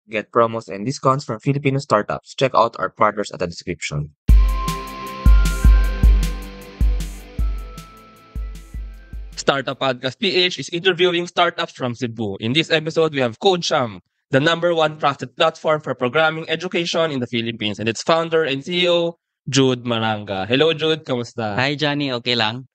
Get promos and discounts from Filipino startups. Check out our partners at the description. Startup Podcast PH is interviewing startups from Cebu. In this episode, we have CodeSham, the number one trusted platform for programming education in the Philippines, and its founder and CEO, Jude Maranga. Hello, Jude. Kamusta? Hi Johnny, okay lang?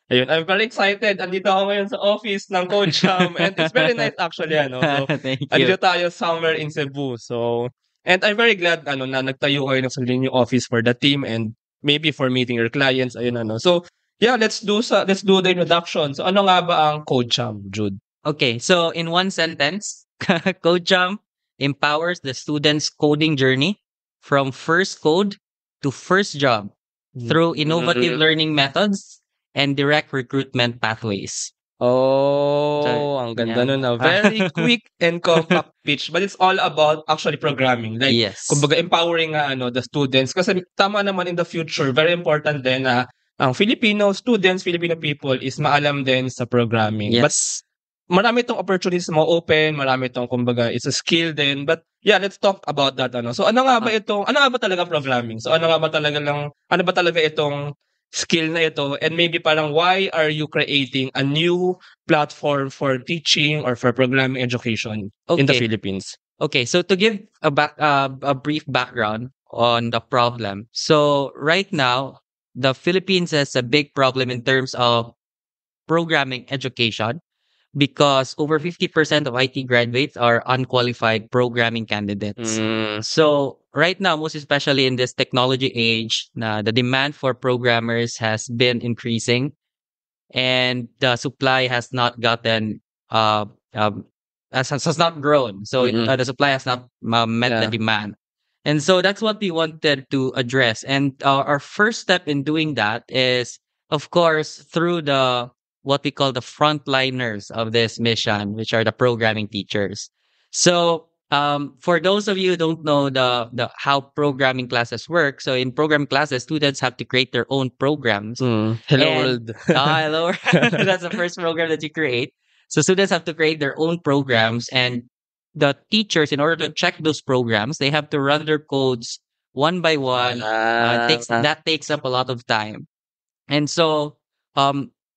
Ayun, I'm very excited. Andito ako ngayon sa office ng CodeSham, and it's very nice actually, ano. So, Thank andito you. tayo somewhere in Cebu. So, and I'm very glad na nagtayo kayo ng sarili niyo office for the team and maybe for meeting your clients. Ayun, ano. So, yeah, let's do the introduction. So, ano nga ba ang CodeSham, Jude? Okay, so in one sentence, CodeJump empowers the student's coding journey from first code to first job through innovative learning methods and direct recruitment pathways. Oh, ang ganda yeah. nun. Very quick and compact pitch, but it's all about actually programming. Like, Yes. kumbaga empowering the students. Kasi tama naman in the future, very important din na ang Filipino students, Filipino people is maalam din sa programming. But Yes. marami itong opportunities mo open, marami itong kumbaga it's a skill din. But yeah, let's talk about that. So ano nga ba talaga programming? So ano ba talaga itong skill na ito? And maybe parang why are you creating a new platform for teaching or for programming education in the Okay. Philippines? Okay, so to give a brief background on the problem. So right now, the Philippines has a big problem in terms of programming education because over 50% of IT graduates are unqualified programming candidates. So right now, most especially in this technology age, the demand for programmers has been increasing and the supply has not gotten has not grown. So the supply has not met the Yeah. demand. And so that's what we wanted to address. And our first step in doing that is, of course, through the what we call the frontliners of this mission, which are the programming teachers. So for those of you who don't know the how programming classes work, so in programming classes, students have to create their own programs. Hello And- world. Hello. That's the first program that you create. So students have to create their own programs, and the teachers, in order to check those programs, they have to run their codes one by one. That takes up a lot of time. And so,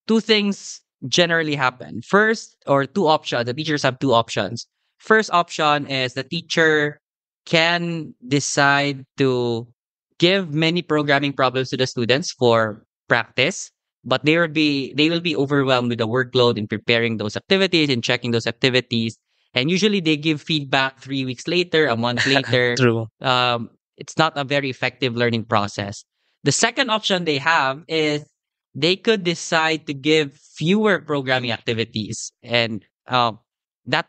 two things generally happen. First, or two options. The teachers have two options. First option is the teacher can decide to give many programming problems to the students for practice, but they will be overwhelmed with the workload in preparing those activities and checking those activities. And usually they give feedback 3 weeks later, a month later. True. It's not a very effective learning process. The second option they have is they could decide to give fewer programming activities, and that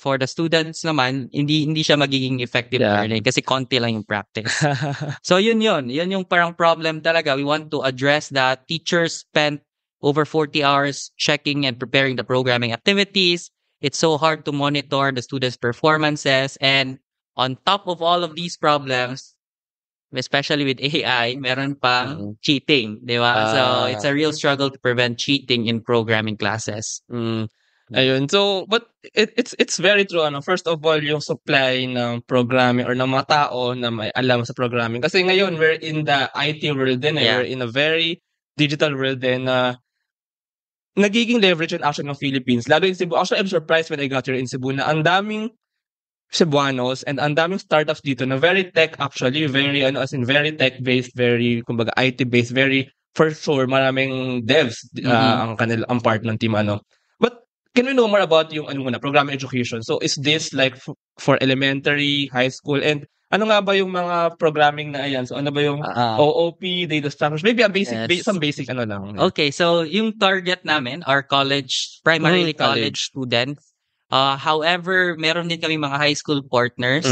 for the students naman hindi siya magiging effective Yeah. learning kasi konti lang yung practice. So yun yung parang problem talaga. We want to address that. Teachers spent over 40 hours checking and preparing the programming activities. It's so hard to monitor the students' performances, and on top of all of these problems, especially with AI, meron pang cheating, di ba? So it's a real struggle to prevent cheating in programming classes. Ayun. So, but it's very true. First of all, yung supply ng programming or ng mga tao na may alam sa programming. Kasi ngayon, we're in the IT world din. Yeah. We're in a very digital world din na nagiging leverage and action ng Philippines. Lalo in Cebu. Actually, I'm surprised when I got here in Cebu na ang daming Cebuanos and ang daming startups dito na very tech actually, very very tech-based, very kumbaga IT-based, very for sure maraming devs ang part ng team But can we know more about yung programming education? So is this like for elementary, high school, and ano nga ba yung mga programming na ayan? So ano ba yung OOP, data structures? Maybe a basic, Yes. some basic lang. Okay, so yung target namin are primarily college students. However, meron din kami mga high school partners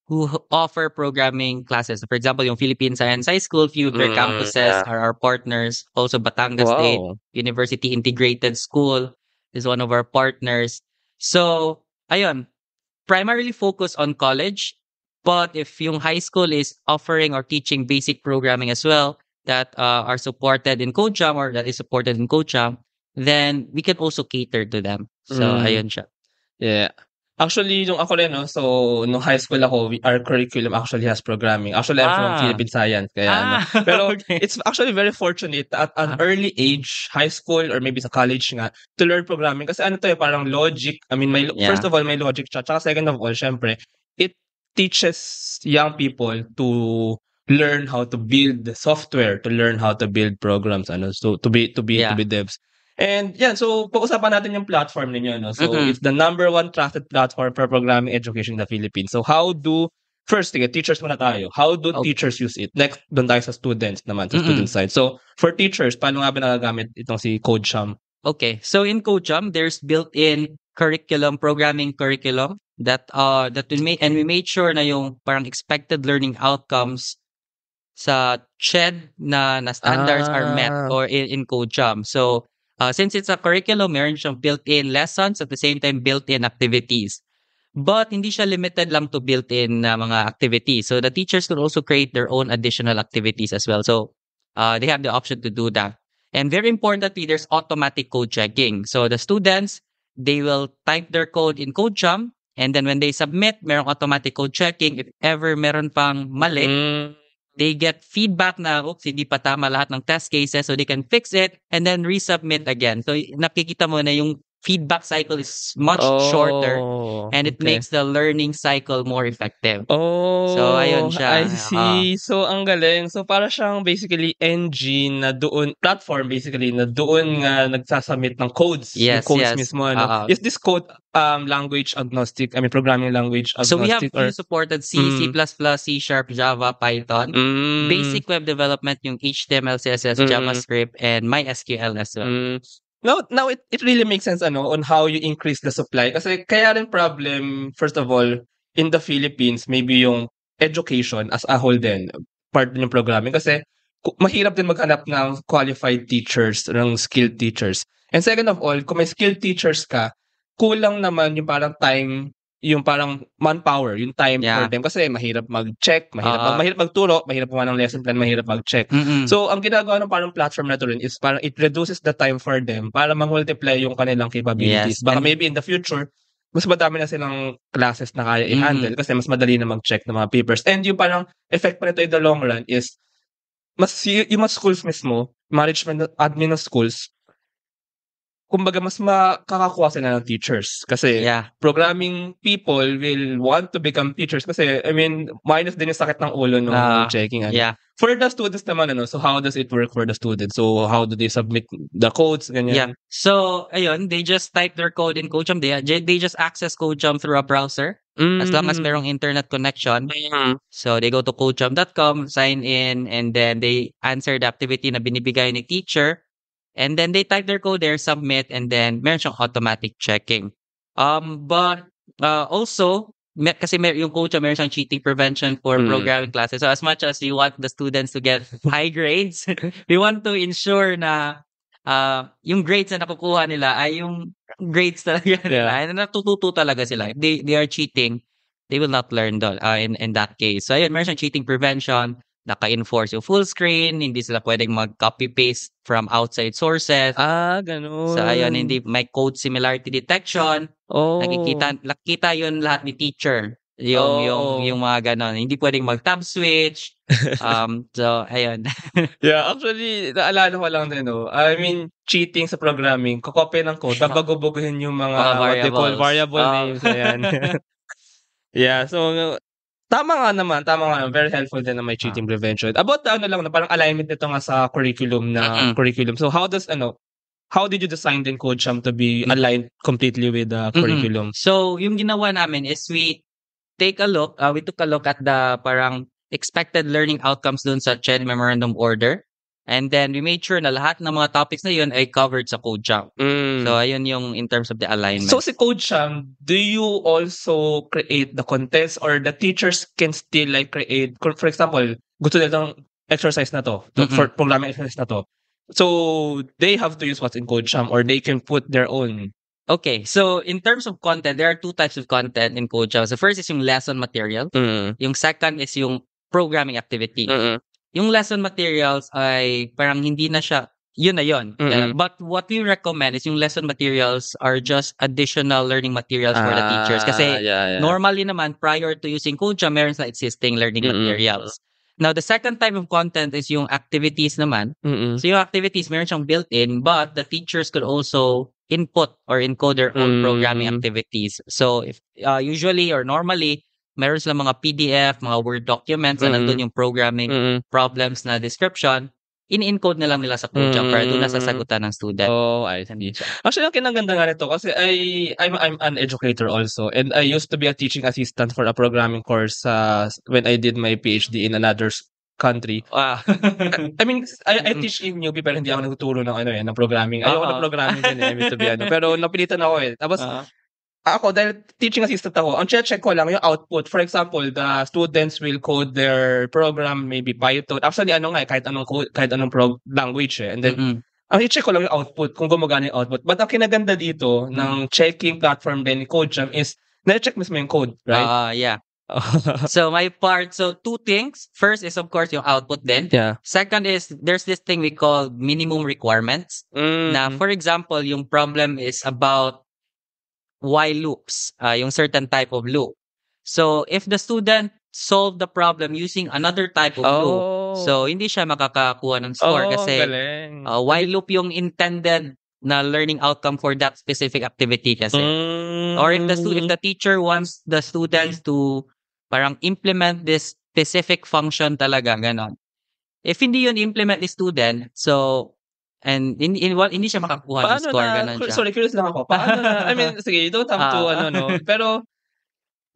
who offer programming classes. For example, yung Philippine Science High School, few of their campuses are our partners. Also, Batangas State University Integrated School is one of our partners. So, ayun, primarily focus on college. But if yung high school is offering or teaching basic programming as well that are supported in CodeJam or that is supported in CodeJam, then we can also cater to them. So, ayun siya. Yeah. Actually, nung ako rin 'no, so nung high school ako, our curriculum actually has programming. Actually, I'm from Ah. Philippine Science kaya ano. Pero Okay. it's actually very fortunate at an Ah. early age, high school or maybe sa college nga, to learn programming kasi ano 'to, parang logic. I mean, first Yeah. of all, may logic siya, tsaka second of all, siyempre, it teaches young people to learn how to build software, to learn how to build programs ano, so to be Yeah. devs. And yan, so pag-usapan natin yung platform ninyo 'no. So Mm. it's the number one trusted platform for programming education in the Philippines. So first sige, teachers muna tayo. How do Okay. teachers use it? Next, dun tayo sa students naman, sa student Mm. side. So for teachers, paano nga ba nagagamit itong si CodeSham? Okay. So in CodeJam, there's built-in curriculum, programming curriculum that we made sure na yung parang expected learning outcomes sa CHED na standards are met Ah, or in CodeJam. So since it's a curriculum, meron siyang built-in lessons at the same time built-in activities. But hindi siya limited lang to built-in na mga activities. So the teachers could also create their own additional activities as well. So they have the option to do that. And very importantly, there's automatic code checking. So the students, they will type their code in CodeJam, and then when they submit, merong automatic code checking. If ever meron pang mali, hmm, they get feedback na, oops, hindi pa tama lahat ng test cases, so they can fix it and then resubmit again. So nakikita mo na yung feedback cycle is much shorter oh, and it okay. makes the learning cycle more effective. So ayun Oh, I siya. see. So ang galing. So para siyang basically engine na doon platform basically na doon nga nagsa-submit ng codes, yung Yes, codes yes. mismo ano. Is this code language agnostic? I mean programming language So we have agnostic few or supported C, C++, mm, C Sharp, Java, Python. mm, Basic web development yung HTML, CSS, mm, JavaScript, and MySQL as well. mm. Now it really makes sense ano on how you increase the supply kasi kaya rin problem first of all in the Philippines maybe yung education as a whole din part din yung programming kasi mahirap din maghanap ng qualified teachers, ng skilled teachers. And second of all, kung may skilled teachers ka, kulang naman yung parang time, yung parang manpower, yung time for Yeah. them kasi mahirap mag-check, Oo. mahirap magturo, mahirap gumawa ng lesson plan, mahirap mag-check. Mm. So, ang ginagawa ng parang platform na 'to rin is parang it reduces the time for them para ma-multiply yung kanilang capabilities. Yes. Baka And maybe in the future, mas madami na silang classes na kaya mm. i-handle kasi mas madali na mag-check ng mga papers. And yung parang effect pa nito in the long run is yung mga schools mismo, management admin ng schools, kumbaga mas makakakuha sila ng teachers kasi Yeah. programming people will want to become teachers kasi I mean minus din yung sakit ng ulo nung checking ano. Yeah. For the students naman ano, so how does it work for the students? So how do they submit the codes Yeah. ganyan? So ayun, they just type their code in CodeJam. They just access CodeJam through a browser as long as merong internet connection. So they go to codejam.com, sign in, and then they answer the activity na binibigay ni teacher. And then they type their code there, submit, and then meron siyang automatic checking. But also, kasi yung coach meron siyang cheating prevention for programming classes. So as much as you want the students to get high grades, we want to ensure na yung grades na nakukuha nila ay yung grades talaga nila. And natututo talaga sila. If they are cheating, they will not learn in that case. So ayun, meron siyang cheating prevention. Naka-enforce yung full screen, hindi sila pwedeng mag-copy-paste from outside sources. Gano'n. So ayun, hindi may code similarity detection. Oh. Nakikita yun lahat ni teacher. Yung mga ganon. Hindi pwedeng mag-tab switch. So ayun. Yeah, actually naalala ko lang din 'no, I mean cheating sa programming, kokopya ng code, babago-baguhin yung mga what they call variable names, ayan. Yeah, so tama nga naman, very helpful din na may cheating prevention. About the ano lang na parang alignment nito nga sa curriculum. So how did you design din CodeSham to be aligned completely with the curriculum? So yung ginawa namin is we took a look at the parang expected learning outcomes dun sa CHED memorandum order. And then we made sure na lahat ng mga topics na yun ay covered sa CodeSham. So ayun yung in terms of the alignment. So si CodeSham, do you also create the contents or the teachers can still like create, for example, gusto nilang exercise na to, for programming exercise na to. So they have to use what's in CodeSham or they can put their own. Okay, so in terms of content, there are two types of content in CodeSham. The first is yung lesson material. Yung second is yung programming activity. Yung lesson materials ay parang hindi na siya yun na yun. Mm. But what we recommend is yung lesson materials are just additional learning materials for the teachers. Kasi Yeah. normally naman, prior to using Codeja, meron sa existing learning materials. Now, the second type of content is yung activities naman. So yung activities, meron siyang built-in, but the teachers could also input or encode their own programming activities. So if usually or normally, meron silang mga PDF, mga Word documents na nandun yung programming problems na description. In-encode na lang nila sa Codeja para doon na sasagutan ng student. Oh, I see. Actually, ang kinaganda nga nito kasi I'm an educator also, and I used to be a teaching assistant for a programming course when I did my PhD in another country. I mean, I teach in UP pero hindi ako nagtuturo ng programming. Ayoko ng programming din I mean to be pero napilitan ako eh. Tapos ako, dahil teaching assistant ako, ang check ko lang yung output. For example, the students will code their program, maybe Python. Actually, kahit anong language eh. And then, ang i-check ko lang yung output, kung gumagana yung output. But ang kinaganda dito, ng checking platform din ni CodeJam is, na-check mismo yung code, right? Yeah. So two things. First is of course yung output din. Yeah. Second is there's this thing we call minimum requirements. Na for example, yung problem is about while loops, yung certain type of loop. So if the student solve the problem using another type of loop, so hindi siya makakakuha ng score kasi while loop yung intended na learning outcome for that specific activity kasi. Or if the teacher wants the students to parang implement this specific function talaga, ganon. If hindi yun implement the student, so and hindi siya makakuha ng score, ganon siya. Sorry, curious lang ako. Paano na, I mean, sige, you don't have to, pero,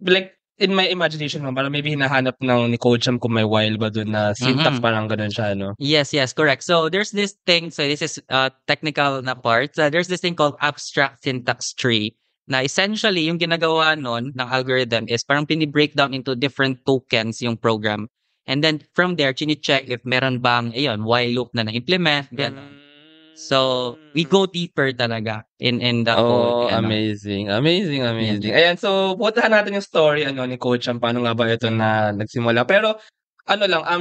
like, in my imagination, parang maybe hinahanap ni CodeJam kung may while ba dun na syntax, parang ganon siya, no? Yes, correct. So, there's this thing, so this is technical na part. There's this thing called abstract syntax tree, na essentially, yung ginagawa nun ng algorithm is parang pini-breakdown into different tokens yung program. And then, from there, chini-check if meron bang, while loop na na-implement, ganon. So, we go deeper talaga in the code. Amazing. Ayan, so, puntahan natin yung story ni CodeJam, paano nga ba ito na nagsimula. Pero,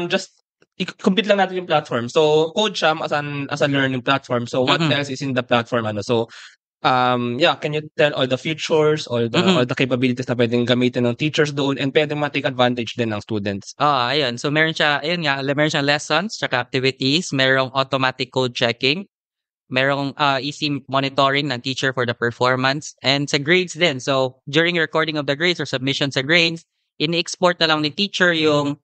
just, i-complete lang natin yung platform. So, CodeJam as a learning platform. So, what else is in the platform? So, can you tell all the features, all the capabilities na pwedeng gamitin ng teachers doon and pwedeng ma-take advantage din ng students? Ayun. So, meron siyang lessons, tsaka activities, merong automatic code checking, merong easy monitoring ng teacher for the performance, and sa grades din. So, during recording of the grades or submission sa grades, ini-export na lang ni teacher yung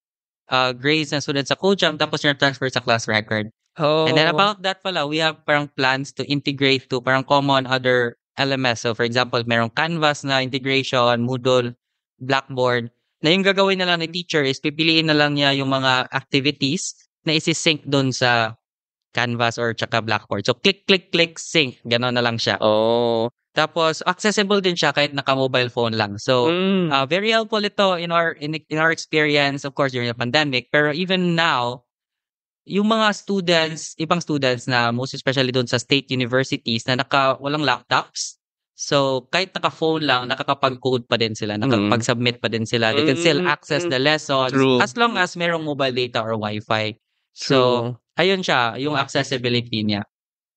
grades ng students sa CodeJam tapos yung transfer sa class record. And then about that pala, we have parang plans to integrate to parang common other LMS. So, for example, merong Canvas na integration, Moodle, Blackboard, na yung gagawin na lang ni teacher is pipiliin na lang niya yung mga activities na isi-sync dun sa Canvas or tsaka Blackboard. So, click, sync. Ganon na lang siya. Tapos, accessible din siya kahit naka-mobile phone lang. So, very helpful ito in our experience, of course, during the pandemic. Pero even now, yung mga ibang students na most especially doon sa state universities na walang laptops. So, kahit naka-phone lang, nakakapag-code pa din sila, nakakapag-submit pa din sila. They can still access the lessons as long as merong mobile data or Wi-Fi. So, ayun siya, yung accessibility niya.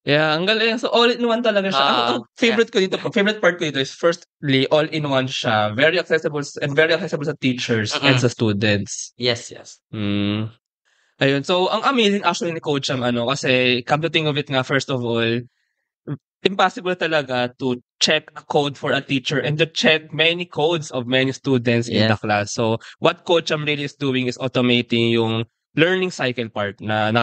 Yeah, ang galing. So, all-in-one talaga siya. Ang favorite part ko dito is firstly, all-in-one siya. Very accessible sa teachers and sa students. Yes. Ayun. So, ang amazing actually ni CodeJam, kasi come to think of it nga, first of all, impossible talaga to check a code for a teacher and to check many codes of many students in the class. So, what CodeJam really is doing is automating yung learning cycle part na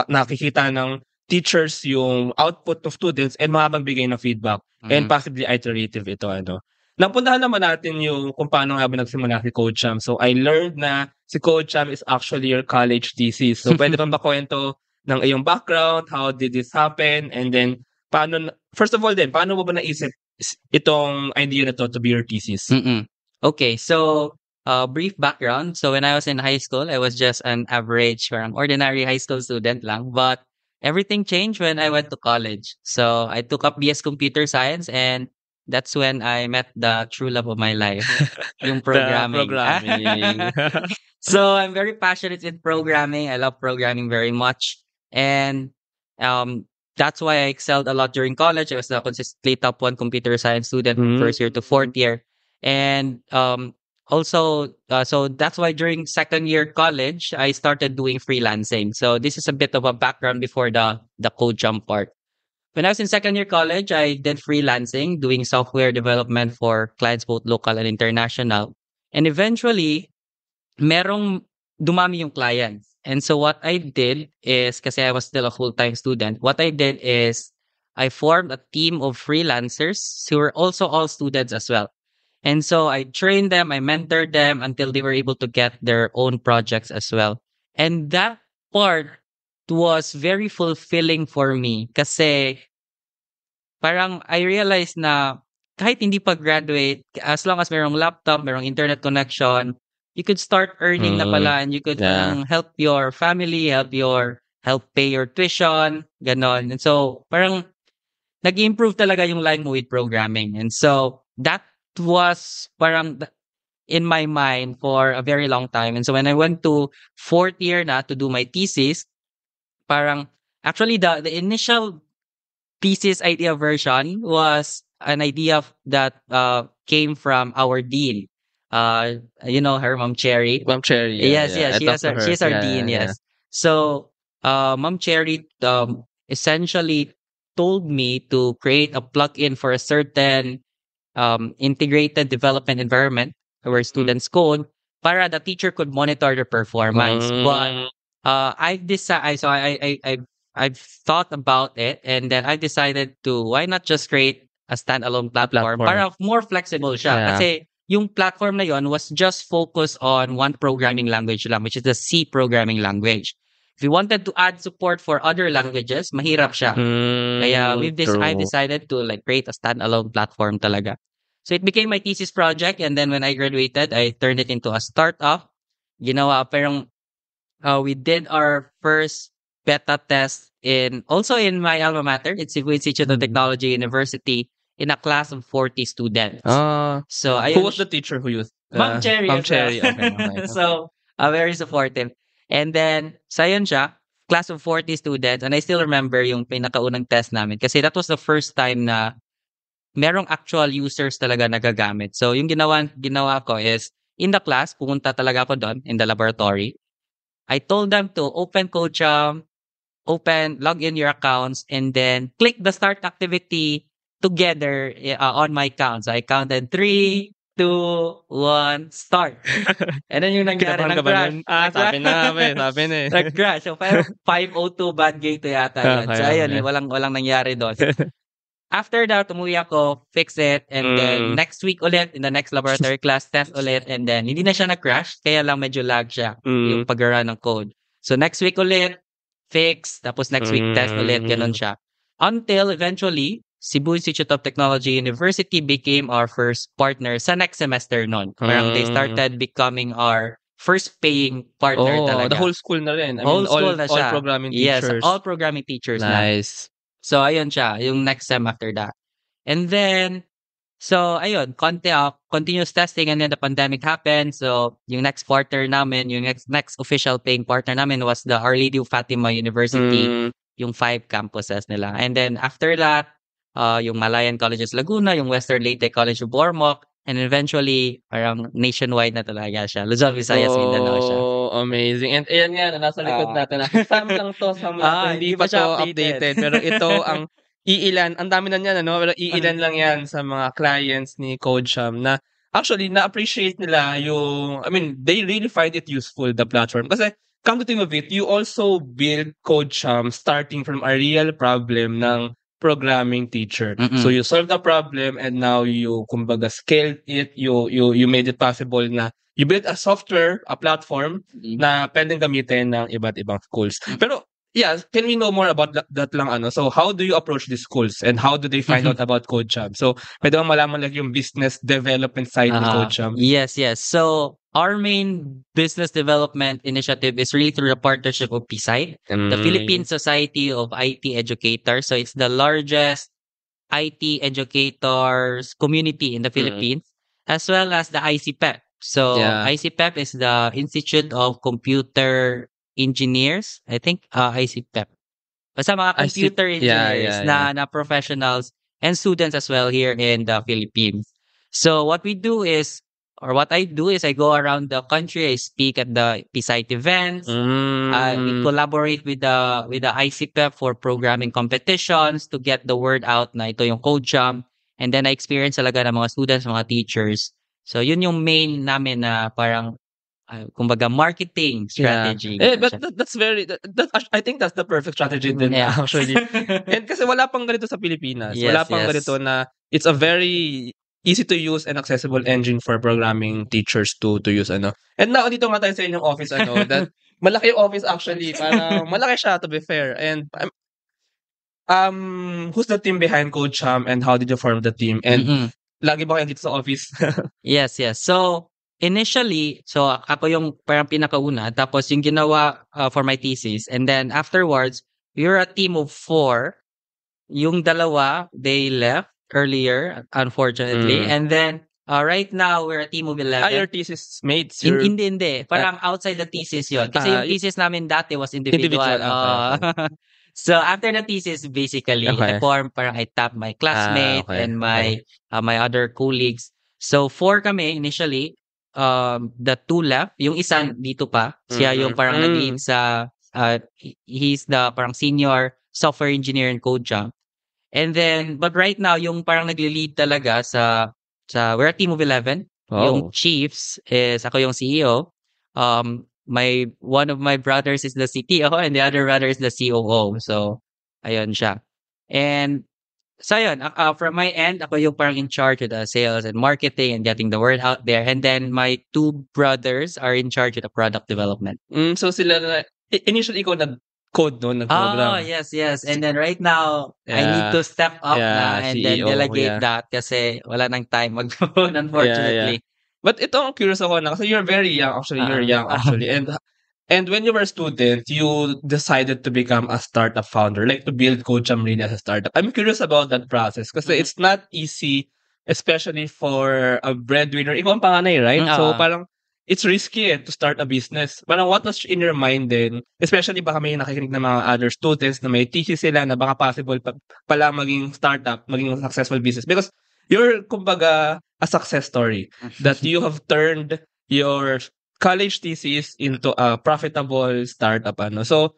nakikita ng teachers yung output of students and makapagbigay ng feedback and possibly iterative ito. Napuntahan naman natin yung kung paano nga ba nagsimula si CodeJam. So, I learned na si CodeJam is actually your college thesis. So, pwede ba makwento ng iyong background? How did this happen? And then, first of all paano mo ba naisip itong idea na to be your thesis? Okay, so, brief background. So, when I was in high school, I was just an average or an ordinary high school student lang. But, everything changed when I went to college. So, I took up BS Computer Science and that's when I met the true love of my life, yung programming. So, I'm very passionate in programming. I love programming very much. And That's why I excelled a lot during college. I was a consistently top one computer science student from first year to fourth year. And also, so that's why during second year college, I started doing freelancing. So this is a bit of a background before the code jump part. When I was in second year college, I did freelancing, doing software development for clients both local and international. And eventually, merong dumami yung clients. And so what I did is, kasi I was still a full-time student, what I did is I formed a team of freelancers who were also all students as well. And so I trained them, I mentored them until they were able to get their own projects as well. And that part was very fulfilling for me kasi parang I realized na kahit hindi pa graduate, as long as merong laptop, merong internet connection, you could start earning na pala and you could parang help your family, help pay your tuition, ganon. And so parang nag-improve talaga yung life mo with programming. And so that was parang in my mind for a very long time. And so when I went to fourth year na to do my thesis, parang actually the initial thesis idea version was an idea that came from our dean. You know her, Mom Cherry. Ma'am Cherry. Yes, yes, she's our dean. Yes. So, Mom Cherry essentially told me to create a plugin for a certain integrated development environment where students code para the teacher could monitor their performance. But I've decided, so I've thought about it, and then I decided to why not just create a standalone platform para more flexible siya. Yeah. Kasi yung platform na yon was just focused on one programming language lang, which is the C programming language. If you wanted to add support for other languages, mahirap siya. Kaya I've decided to like create a standalone platform talaga. So it became my thesis project, and then when I graduated, I turned it into a startup. Ginawa parang we did our first beta test also in my alma mater, it's Cebu Institute of Technology University, in a class of 40 students. So who was the teacher who used? Ma'am Cherry. Ma'am as well. Cherry. Okay. So very supportive. And then sa yun siya, class of 40 students, and I still remember yung pinakaunang test namin kasi that was the first time na merong actual users talaga nagagamit. So yung ginawa ko is in the class, pumunta talaga ako doon in the laboratory. I told them to open CodeJam, log in your accounts, and then click the start activity together on my count. So I counted 3, 2, 1, start. And then yung nangyari, nag-crash. Sabi na eh. Nag-crash. So, parang 502 bad gate yata yun. So, ayun, walang nangyari doon. After that, umuwi ako, fix it, and then next week ulit, in the next laboratory class, test ulit, and then hindi na siya nag-crash, kaya lang medyo lag siya, yung pag-run ng code. So, next week ulit, fix, tapos next week, test ulit, ganun siya. Until eventually, Cebu Institute of Technology University became our first partner sa next semester nun. Parang they started becoming our first paying partner talaga. The whole school na rin. Whole school na siya. All programming teachers. Yes, all programming teachers nice. na. So, ayun siya, yung next sem after that. And then, so, ayun, continuous testing, and then the pandemic happened. So, yung next partner namin, yung next official paying partner namin was the Our Lady of Fatima University, yung 5 campuses nila. And then, after that, yung Malayan Colleges Laguna, yung Western Leyte College of Bormoc, and eventually, parang nationwide na talaga siya. Luzon, Visayas, Mindanao siya. Amazing. And ayan nga, nasa likod natin. Sam lang to, hindi pa to updated. Pero ito ang iilan, ang dami na niyan, ano? Pero iilan lang yan sa mga clients ni CodeJam na actually, na-appreciate nila they really find it useful, the platform. Kasi, come to think of it, you also build CodeJam starting from a real problem ng programming teacher. So you solved the problem and now you kumbaga scaled it, you made it possible na you built a software, a platform na pwedeng gamitin ng iba't ibang schools. Pero yeah, can we know more about that lang ano? So how do you approach these schools and how do they find out about CodeJam? So pwede bang malaman lang yung business development side ni CodeJam? Yes. So our main business development initiative is really through the partnership of PSI, the Philippine Society of IT Educators. So it's the largest IT educators community in the Philippines, as well as the ICPEP. So ICPEP is the Institute of Computer Engineers. I think ICPEP. Basta mga I see. computer Yeah, engineers yeah, yeah. na professionals and students as well here in the Philippines. So what we do is, or what I do is I go around the country, I speak at the PSITE events, we Mm. collaborate with the ICPEP for programming competitions to get the word out na ito yung code jump. And then I experience talaga ng mga students, mga teachers. So yun yung main namin na parang kumbaga marketing Yeah. strategy. But that's very I think that's the perfect strategy din Yeah. actually. And kasi wala pang ganito sa Pilipinas. Wala Yes, pang ganito yes. na it's a very easy to use and accessible engine for programming teachers to use ano. And now dito nga tayo sa inyong office ano that malaki yung office actually. Parang malaki siya to be fair. And who's the team behind Coach Cham and how did you form the team? And Mm. lagi ba kayo dito sa office? Yes, yes. So, initially, so ako yung parang pinakauna, tapos yung ginawa for my thesis. And then afterwards, we were a team of 4. Yung dalawa, they left earlier, unfortunately. Mm. And then, right now, we're a team of 11. Your thesis mates? Hindi. Parang outside the thesis yun. Kasi yung thesis namin dati was individual. Individual, okay. So, after the thesis, basically, Okay. I formed, parang I tapped my classmate okay, and my other colleagues. So, 4 kami initially. The 2 left. Yung isa dito pa. Siya yung parang nag-lead sa, he's the parang senior software engineer in CodeJump. And then, but right now, yung parang nagli-lead talaga we're a team of 11. Yung Oh. chiefs is ako yung CEO. One of my brothers is the CTO and the other brother is the COO. So, ayun siya. And so ayun, from my end, ako yung parang in charge of the sales and marketing and getting the word out there. And then my 2 brothers are in charge of the product development. So sila na initially ikaw nag-code no, nag-program. Yes. And then right now, I need to step up na and then CEO, delegate that kasi wala nang time mag-code, unfortunately. But ito ang curious ako na kasi you're very young actually. You're young actually. And when you were a student, you decided to become a startup founder, like to build Coacham really as a startup. I'm curious about that process kasi it's not easy, especially for a breadwinner. Ikaw ang panganay, right? So parang it's risky to start a business. Parang what was in your mind then? Especially baka may nakikinig na mga other students na may thesis sila na baka possible pala maging startup, maging successful business. Because you're kumbaga a success story that you have turned your college thesis into a profitable startup ano. So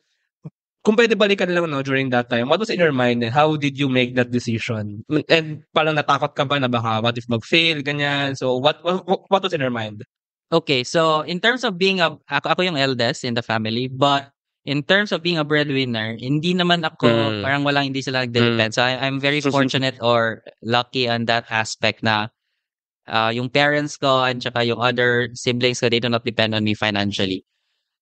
kung pwede balikan lang no during that time, what was in your mind and how did you make that decision? And parang natakot ka ba na baka what if mag-fail ganyan? So what was in your mind? Okay, so in terms of being ako yung eldest in the family, but in terms of being a breadwinner, hindi naman ako parang hindi sila nagde-depend. So I'm very fortunate or lucky on that aspect na yung parents ko and saka yung other siblings ko, they do not depend on me financially.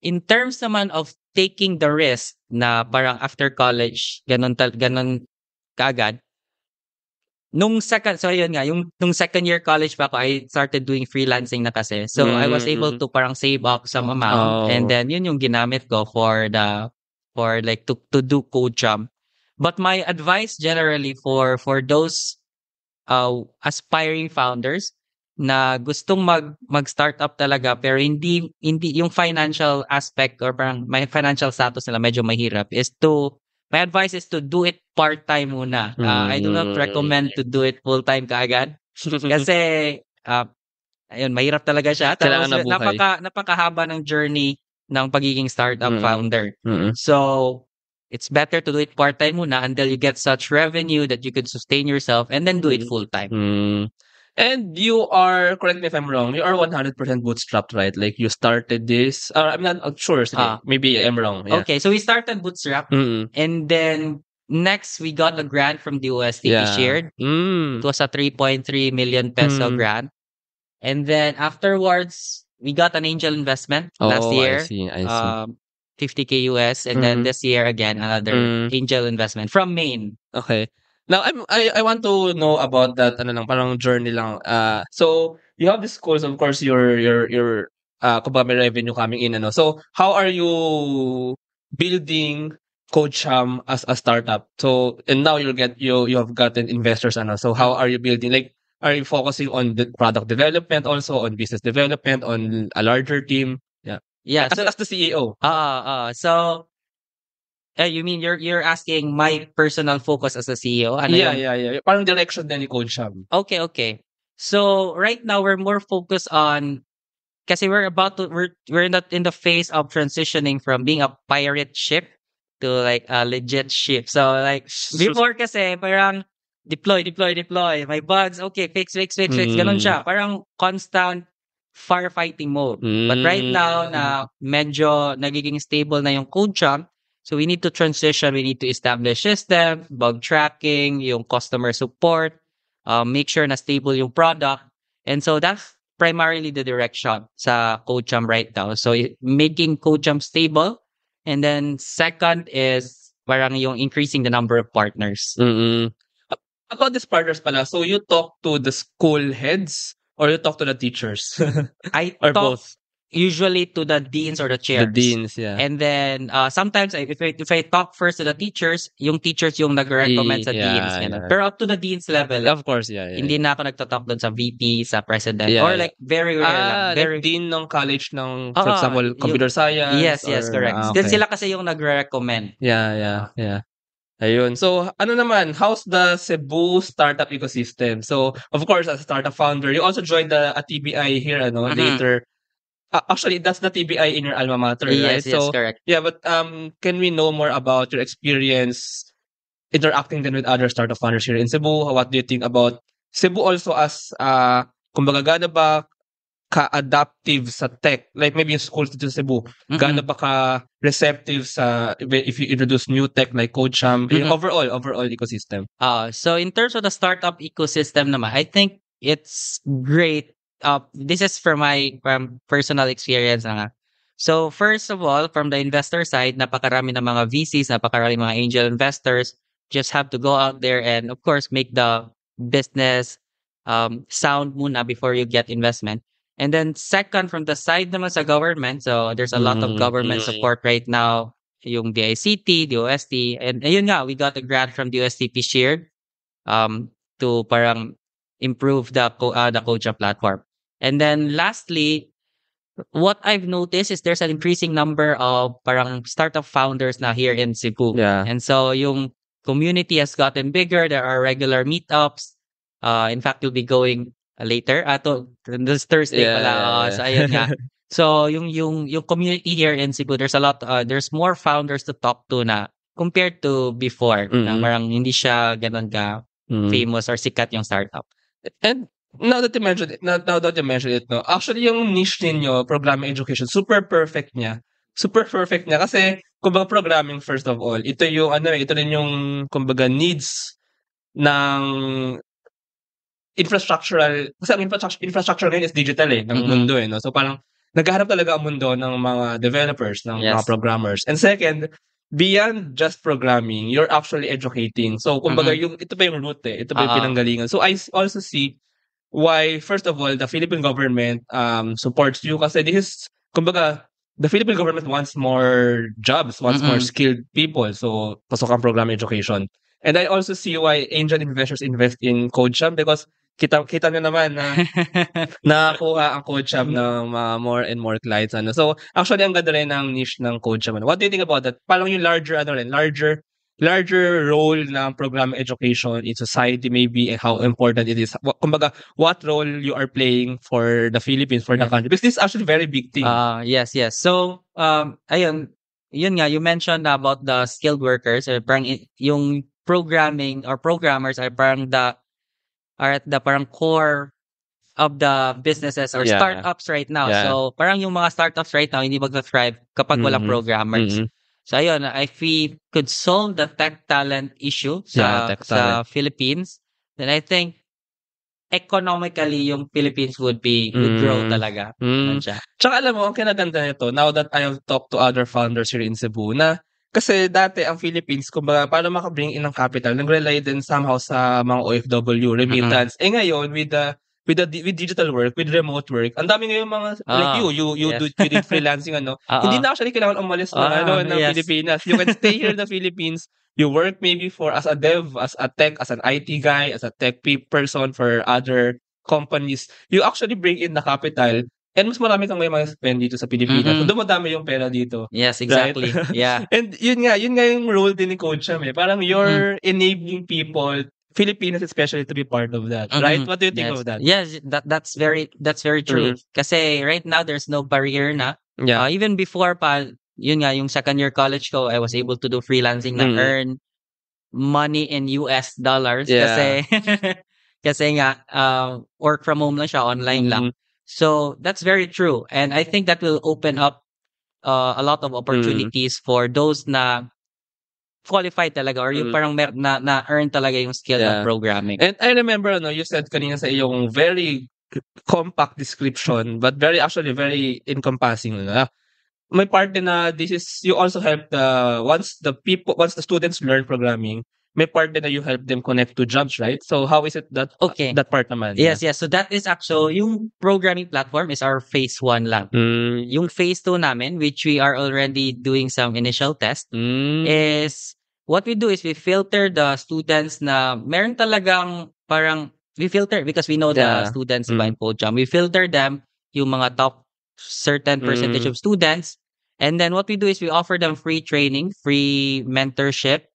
In terms naman of taking the risk na parang after college, ganun kaagad, nung second year college pa ako, I started doing freelancing na kasi. So I was able to parang save up some amount and then yun yung ginamit ko for like to do CodeJump. But my advice generally for those aspiring founders na gustong mag-startup talaga pero hindi yung financial aspect or parang may financial status nila medyo mahirap my advice is to do it part-time muna. I do not recommend to do it full-time kaagad kasi ayun mahirap talaga siya. Tapos napakahaba ng journey ng pagiging startup founder. So it's better to do it part-time muna until you get such revenue that you could sustain yourself and then do it full-time. And you are, correct me if I'm wrong, you are 100% bootstrapped, right? Like you started this, I'm not sure, maybe I'm wrong. Yeah. Okay, so we started bootstrap and then next we got a grant from the USDP shared. It was a 3.3 million peso grant. And then afterwards, we got an angel investment last year. I see. 50K US and then this year again another angel investment from Maine. Okay. Now I want to know about that parang journey lang. So you have this course, of course your kumbaga may revenue coming in So how are you building CodeCham as a startup? So and now you have gotten investors So how are you building, like are you focusing on the product development also, on business development, on a larger team? Yeah. Yeah, as the CEO. So You mean you're asking my personal focus as a CEO? Ano Yeah, yung yeah. Parang direction din ni Coach Sham. okay. So right now we're more focused on kasi we're not in the phase of transitioning from being a pirate ship to like a legit ship. So like before kasi parang deploy. My bugs, okay, fix. Ganun Mm. siya. Parang constant firefighting mode. But right now na Mm. medyo nagiging stable na yung code jump, so we need to transition, we need to establish system, bug tracking, yung customer support, make sure na stable yung product. And so that's primarily the direction sa CodeJump right now. So making CodeJump stable, and then second is parang yung increasing the number of partners. Mm. About these partners pala, so you talk to the school heads or you talk to the teachers? I Or talk both? usually to the deans or the The chairs. deans, yeah. And then sometimes if I talk first to the teachers yung nag-recommend sa deans. Ganun. Yeah. Pero up to the deans level, Of course, yeah. hindi na ako nagtatalk doon sa VP, sa president, Yeah, or yeah. like very rare lang. Like dean ng college ng, for Oo, example, computer science? yes, or, correct. okay. Sila kasi yung nagre-recommend. Yeah. Ayun. So, ano naman, how's the Cebu startup ecosystem? So, of course, as a startup founder, you also joined a TBI here, later. Actually, that's the TBI in your alma mater, right? Yes, So, correct. yeah, but can we know more about your experience interacting then with other startup founders here in Cebu? What do you think about Cebu also as, kumbaga, gaano ba ka-adaptive sa tech? Like maybe yung schools dito sa Cebu, gaano ba ka-receptive sa if you introduce new tech like CodeSham, yung overall ecosystem? So in terms of the startup ecosystem naman, I think it's great. This is from my personal experience. So first of all, from the investor side, napakarami ng mga VCs, napakarami mga angel investors. Just have to go out there and of course make the business sound muna before you get investment. And then second, from the side naman sa government, so there's a lot of government support right now, yung DICT, DOST, and ayun nga, we got a grant from DOST shared to parang improve the Koja platform. And then lastly, what I've noticed is there's an increasing number of parang startup founders na here in Cebu. Yeah. And so yung community has gotten bigger. There are regular meetups. In fact, you'll be going later. This Thursday pala. So ayun nga. So yung community here in Cebu, there's a lot. There's more founders to talk to na compared to before. Na parang hindi siya ganun ka famous or sikat yung startup. And now that you mentioned it, no, actually yung niche ninyo, programming education, super perfect niya kasi kumbaga programming first of all, ito rin yung kumbaga needs ng infrastructural, kasi ang infrastructure ngayon is digital ng mundo no. So parang naghahanap talaga ang mundo ng mga developers, ng mga programmers. And second, beyond just programming, you're actually educating. So kumbaga ito pa yung root ito pa yung pinanggalingan. So I also see why, first of all, the Philippine government supports you kasi this is, kumbaga, the Philippine government wants more jobs, wants more skilled people. So, pasok ang program education. And I also see why angel investors invest in CodeSham because kita nyo naman na nakakuha ang CodeSham ng more and more clients. So, actually, ang ganda rin ng niche ng CodeSham. What do you think about that? Parang yung larger role ng program education in society maybe and how important it is. Kumbaga, what role you are playing for the Philippines, for the country? Because this is actually a very big thing. Yes. So, ayun, yun nga, you mentioned about the skilled workers, parang yung programming or programmers are at the parang core of the businesses or startups right now. Yeah. So, parang yung mga startups right now, hindi mag-thrive kapag walang programmers. So, ayun, if we could solve the tech talent issue sa Philippines, then I think economically yung Philippines would grow talaga. Tsaka alam mo, ang kinaganda nito, now that I have talked to other founders here in Cebu, na kasi dati ang Philippines, kumbaga, para makabring in ng capital, nag-rely din somehow sa mga OFW, remittance. Ngayon, with digital work, with remote work, ang dami ngayon mga, like you did freelancing, hindi na actually kailangan umalis ng Pilipinas. You can stay here in the Philippines. You work maybe as a dev, as a tech, as an IT guy, as a tech person for other companies. You actually bring in the capital And mas marami kang may ma-spend dito sa Pilipinas. So, Mm. dumadami yung pera dito, Yes, right? exactly. Yeah. And yun nga yung role din ni Coach Cham, eh. Parang Mm. you're enabling people, Filipinos especially, to be part of that, right? Mm. What do you think Yes. of that? Yes, that's very true. Mm. Kasi right now there's no barrier na. Yeah. Even before pa, yun nga yung second year college ko, I was able to do freelancing na Mm. earn money in US dollars Yeah. kasi kasi nga work from home lang siya, online lang. Mm. So that's very true. And I think that will open up a lot of opportunities for those na qualified talaga or yung Mm. parang na-earn talaga yung skill Yeah. of programming. And I remember, you said kanina sa iyong very compact description, but actually very encompassing. May part din na this is, you also help once the students learn programming, may part din na you help them connect to jobs, right? So how is it that Okay. that part naman? Yes. So that is actually, yung programming platform is our phase 1 lang. Mm. Yung phase 2 namin, which we are already doing some initial test, is what we do is we filter the students na meron talagang parang, we filter because we know the Yeah. students by CodeJam. We filter them, yung mga top certain percentage of students. And then what we do is we offer them free training, free mentorship,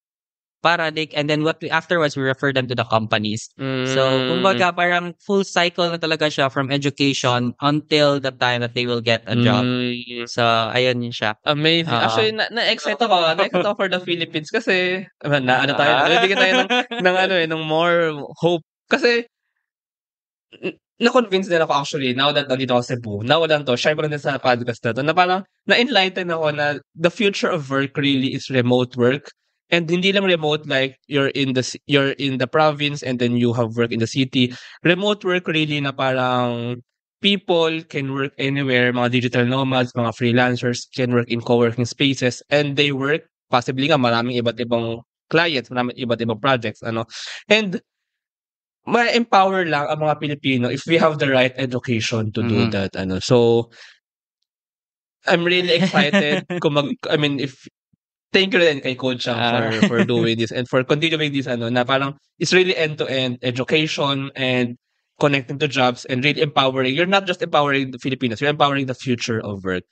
and then afterwards we refer them to the companies. So, kumbaga parang full cycle na talaga siya from education until the time that they will get a job. So, ayun yun siya. Amazing. Actually, na-excite ako. Na-excite ako for the Philippines kasi nabibigyan tayo ng more hope. Kasi na-convince din ako actually now that nandito ako sa Cebu. Nawalan to, share ko lang din sa podcast na to, na parang na-enlighten ako na the future of work really is remote work. And hindi lang remote like you're in the province and then you have work in the city. Remote work really na parang people can work anywhere, mga digital nomads, mga freelancers can work in co-working spaces and they work possibly nga maraming iba't ibang clients, maraming iba't ibang projects, And ma-empower lang ang mga Pilipino if we have the right education to do that, So, I'm really excited thank you rin kay Coach Cham for doing this and for continuing this, na parang it's really end-to-end education and connecting to jobs and really empowering. You're not just empowering the Filipinos, you're empowering the future of work.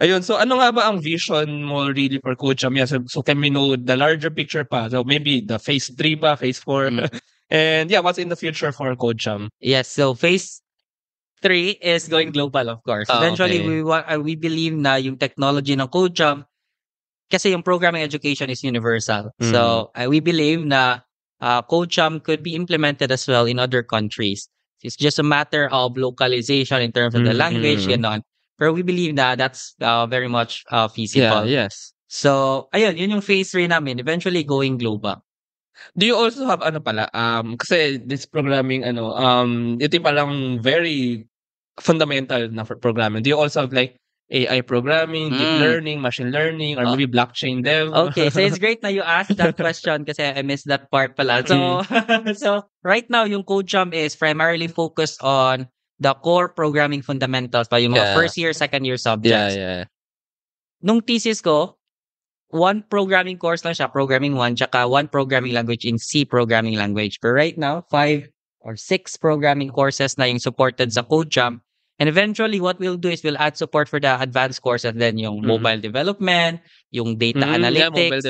Ayun, so ano nga ba ang vision mo really for Coach Cham? Yeah, so can we know the larger picture pa? So maybe the phase 3 pa, phase 4? And yeah, what's in the future for Coach Cham? Yes, so phase 3 is going global, of course. Eventually, we believe na yung technology ng Coach Cham, kasi yung programming education is universal. So we believe na Coach Cham could be implemented as well in other countries. It's just a matter of localization in terms of the language, ganon. Pero we believe na that's very much feasible. Yeah, yes. So, ayun, yun yung phase 3 namin, eventually going global. Do you also have kasi this programming ito yung parang very fundamental na for programming. Do you also have like AI programming, deep learning, machine learning, or maybe blockchain dev? Okay, so it's great na you asked that question kasi I missed that part pala. So, so right now yung Coach Cham is primarily focused on the core programming fundamentals pa yung mga first year, second year subjects. Yeah. Nung thesis ko, one programming course lang siya, programming 1, tsaka one programming language in C programming language. But right now, 5 or 6 programming courses na yung supported sa Coach Cham. And eventually, what we'll do is we'll add support for the advanced courses, then yung mobile development, yung data analytics,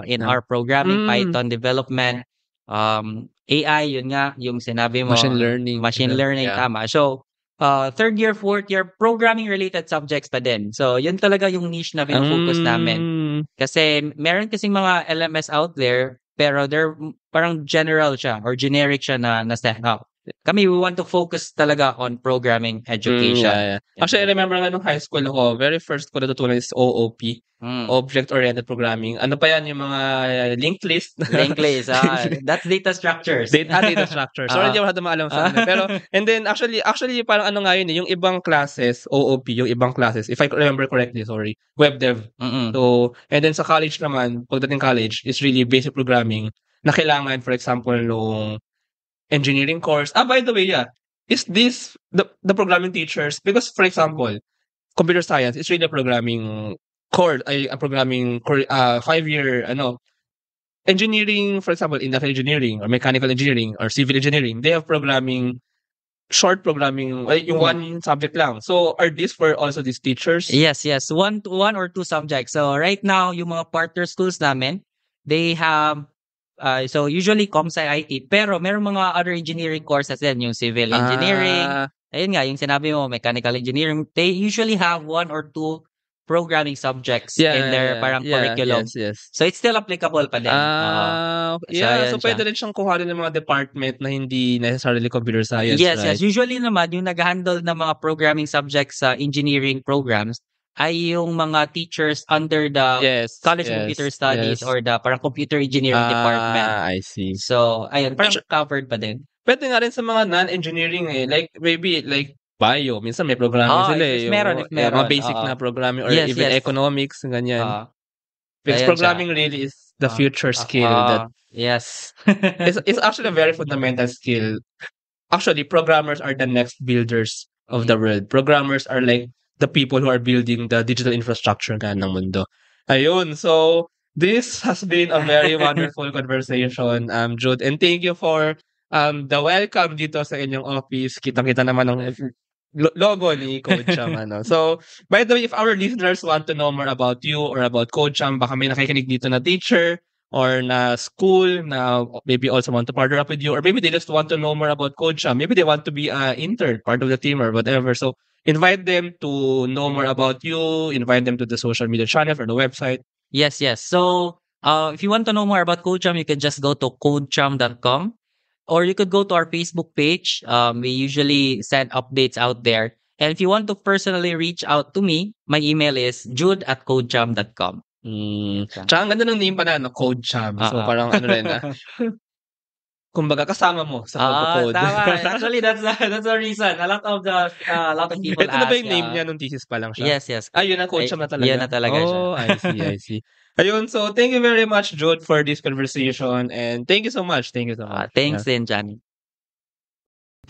in our programming, Python development, AI, yun nga, yung sinabi mo. Machine learning, tama. So, third year, fourth year, programming-related subjects pa din. So, yun talaga yung niche na pinafocus namin. Kasi, meron kasing mga LMS out there, pero they're parang general siya or generic siya na set up. Kami, we want to focus talaga on programming education. Actually, I remember nga nung high school ako, very first ko natutunan is OOP, Object-Oriented Programming. Ano pa yan, yung mga linked list? That's data structures. Data structures. Sorry, hindi ako maalam sa ano. Pero, and then, actually, parang ano nga yun, yung ibang classes, OOP, yung ibang classes, if I remember correctly, web dev. So, and then sa college naman, pagdating college, is really basic programming na kailangan, for example, nung engineering course. By the way, is this the programming teachers? Because, for example, computer science is really a programming core, a programming 5-year, engineering, for example, industrial engineering or mechanical engineering or civil engineering, they have programming short programming, yung one subject lang. So, are these for also these teachers? Yes. One or two subjects. So right now, yung mga partner schools namin, they have so usually ComSci IT, pero meron mga other engineering courses din, yung civil engineering. Ayun nga, yung sinabi mo, mechanical engineering. They usually have one or two programming subjects in their parang curriculum. Yes. So it's still applicable pa din. So pwede rin siyang kuhanin ng mga department na hindi necessarily computer science, yes, right? Yes. Usually naman, yung nag-handle ng mga programming subjects sa engineering programs ay yung mga teachers under the College of Computer Studies or the parang computer engineering department. I see. So, ayun, parang covered pa din. Pwede nga rin sa mga non-engineering like maybe like bio. Minsan may programming sila if meron. Mga basic na programming or even economics, ganyan. Because programming really is the future skill that yes. it's actually a very fundamental skill. Actually, programmers are the next builders of the world. Programmers are like the people who are building the digital infrastructure ng mundo. Ayun. So, this has been a very wonderful conversation, Jude. And thank you for the welcome dito sa inyong office. Kitang-kita naman ng logo ni Coach Cham. So, by the way, if our listeners want to know more about you or about Coach Cham, baka may nakikinig dito na teacher or na school na maybe also want to partner up with you, or maybe they just want to know more about Coach Cham. Maybe they want to be an intern, part of the team or whatever. So, invite them to know more about you, invite them to the social media channel or the website. Yes. So, if you want to know more about Coach Cham, you can just go to codecham.com. Or you could go to our Facebook page. We usually send updates out there. And if you want to personally reach out to me, my email is jude@codecham.com. Tsaka ang ganda ng name pa na, Code Cham. So parang ano rin na. Kumbaga kasama mo sa pag-code. Tama. Actually, that's the reason. A lot of people ask. Ito na ba yung name niya nung thesis pa lang siya? Yes. Yun na, Code Cham na talaga. Yun na talaga siya. Oh, I see. Ayun, so thank you very much, Jude, for this conversation. And thank you so much. Thanks din, Johnny.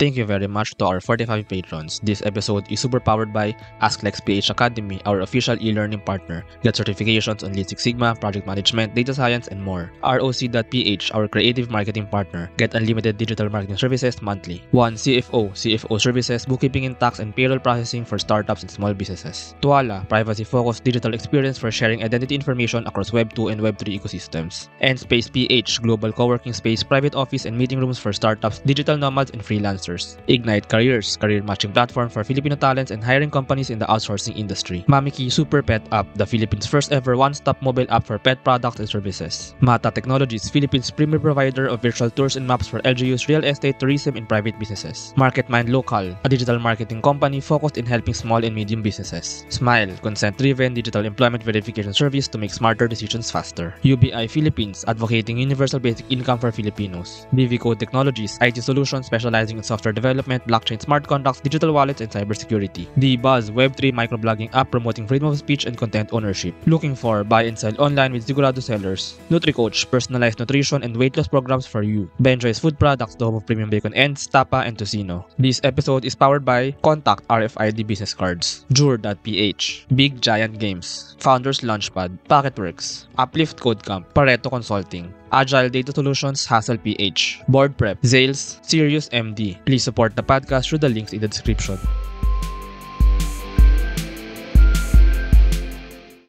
Thank you very much to our 45 patrons. This episode is super powered by AskLex PH Academy, our official e-learning partner. Get certifications on Lean Six Sigma, project management, data science, and more. ROC.ph, our creative marketing partner. Get unlimited digital marketing services monthly. 1 CFO services, bookkeeping and tax and payroll processing for startups and small businesses. Tuala, privacy-focused digital experience for sharing identity information across Web 2 and Web 3 ecosystems. And Space PH, global co-working space, private office, and meeting rooms for startups, digital nomads, and freelancers. Ignite Careers, career matching platform for Filipino talents and hiring companies in the outsourcing industry. Mamiki Super Pet App, the Philippines' first ever one-stop mobile app for pet products and services. Mata Technologies, Philippines' premier provider of virtual tours and maps for LGUs, real estate, tourism, and private businesses. MarketMind Local, a digital marketing company focused in helping small and medium businesses. Smile, consent-driven digital employment verification service to make smarter decisions faster. UBI Philippines, advocating universal basic income for Filipinos. BV Code Technologies, IT solutions specializing in software development, blockchain smart contracts, digital wallets, and cybersecurity. The Buzz Web3 microblogging app promoting freedom of speech and content ownership. Looking for buy and sell online with Sigurado sellers. NutriCoach, personalized nutrition and weight loss programs for you. Benjoy's food products, the home of premium bacon ends, Tapa, and Tocino. This episode is powered by Contact RFID business cards, Jure.ph, Big Giant Games, Founders Launchpad, Packetworks, Uplift Code Camp, Pareto Consulting, Agile Data Solutions, Hassle PH, Board Prep, Zales, Sirius MD. Please support the podcast through the links in the description.